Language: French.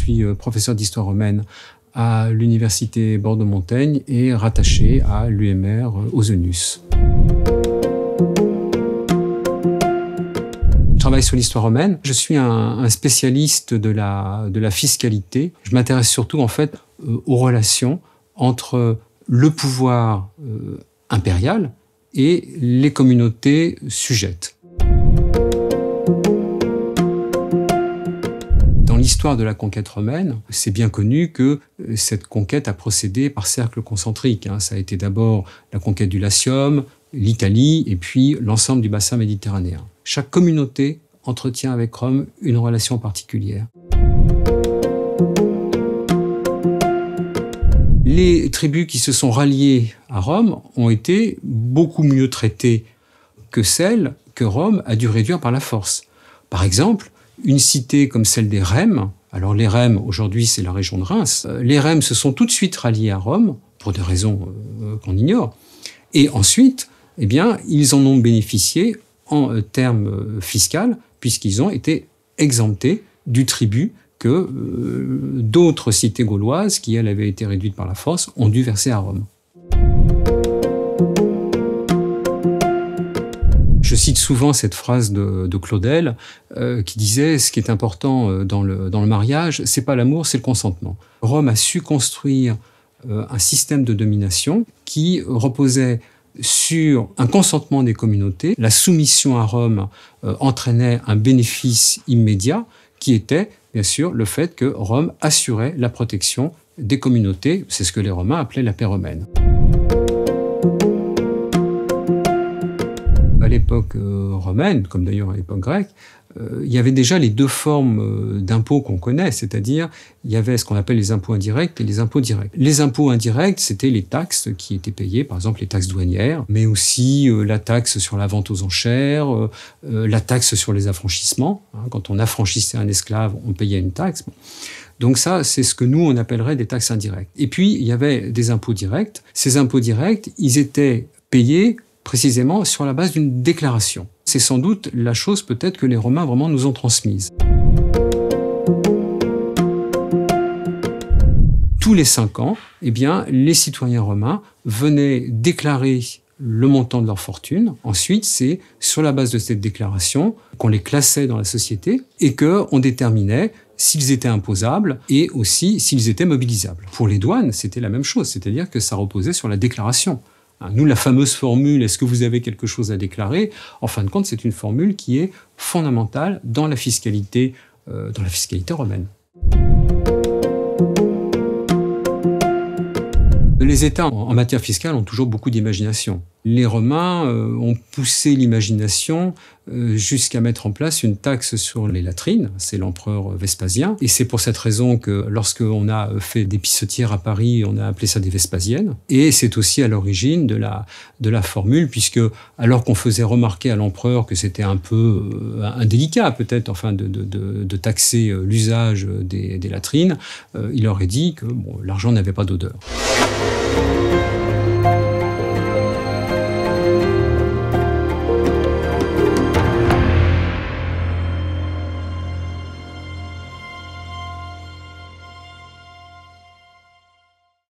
suis professeur d'histoire romaine à l'université Bordeaux-Montaigne et rattaché à l'UMR Ausenius. Je travaille sur l'histoire romaine. Je suis un spécialiste de la fiscalité. Je m'intéresse surtout en fait aux relations entre le pouvoir impérial et les communautés sujettes. Dans l'histoire de la conquête romaine, c'est bien connu que cette conquête a procédé par cercles concentriques. Ça a été d'abord la conquête du Latium, l'Italie et puis l'ensemble du bassin méditerranéen. Chaque communauté entretient avec Rome une relation particulière. Les tribus qui se sont ralliées à Rome ont été beaucoup mieux traitées que celles que Rome a dû réduire par la force. Par exemple, une cité comme celle des Rèmes, alors les Rèmes aujourd'hui c'est la région de Reims, les Rèmes se sont tout de suite ralliés à Rome, pour des raisons qu'on ignore, et ensuite, eh bien, ils en ont bénéficié en termes fiscaux, puisqu'ils ont été exemptés du tribut que d'autres cités gauloises, qui elles avaient été réduites par la force, ont dû verser à Rome. Je cite souvent cette phrase de Claudel qui disait « Ce qui est important dans le mariage, c'est pas l'amour, c'est le consentement ». Rome a su construire un système de domination qui reposait sur un consentement des communautés. La soumission à Rome entraînait un bénéfice immédiat qui était, bien sûr, le fait que Rome assurait la protection des communautés. C'est ce que les Romains appelaient la paix romaine. À l'époque romaine, comme d'ailleurs à l'époque grecque, il y avait déjà les deux formes d'impôts qu'on connaît, c'est-à-dire il y avait ce qu'on appelle les impôts indirects et les impôts directs. Les impôts indirects, c'était les taxes qui étaient payées, par exemple les taxes douanières, mais aussi la taxe sur la vente aux enchères, la taxe sur les affranchissements. Quand on affranchissait un esclave, on payait une taxe. Donc ça, c'est ce que nous, on appellerait des taxes indirectes. Et puis, il y avait des impôts directs. Ces impôts directs, ils étaient payés précisément sur la base d'une déclaration. C'est sans doute la chose peut-être que les Romains vraiment nous ont transmise. Tous les 5 ans, eh bien, les citoyens romains venaient déclarer le montant de leur fortune. Ensuite, c'est sur la base de cette déclaration qu'on les classait dans la société et qu'on déterminait s'ils étaient imposables et aussi s'ils étaient mobilisables. Pour les douanes, c'était la même chose, c'est-à-dire que ça reposait sur la déclaration. Nous, la fameuse formule « Est-ce que vous avez quelque chose à déclarer ?» En fin de compte, c'est une formule qui est fondamentale dans la fiscalité romaine. Les États, en matière fiscale, ont toujours beaucoup d'imagination. Les Romains ont poussé l'imagination jusqu'à mettre en place une taxe sur les latrines. C'est l'empereur Vespasien. Et c'est pour cette raison que lorsqu'on a fait des pissotières à Paris, on a appelé ça des Vespasiennes. Et c'est aussi à l'origine de la formule, puisque alors qu'on faisait remarquer à l'empereur que c'était un peu indélicat peut-être enfin, de taxer l'usage des latrines, il aurait dit que bon, l'argent n'avait pas d'odeur.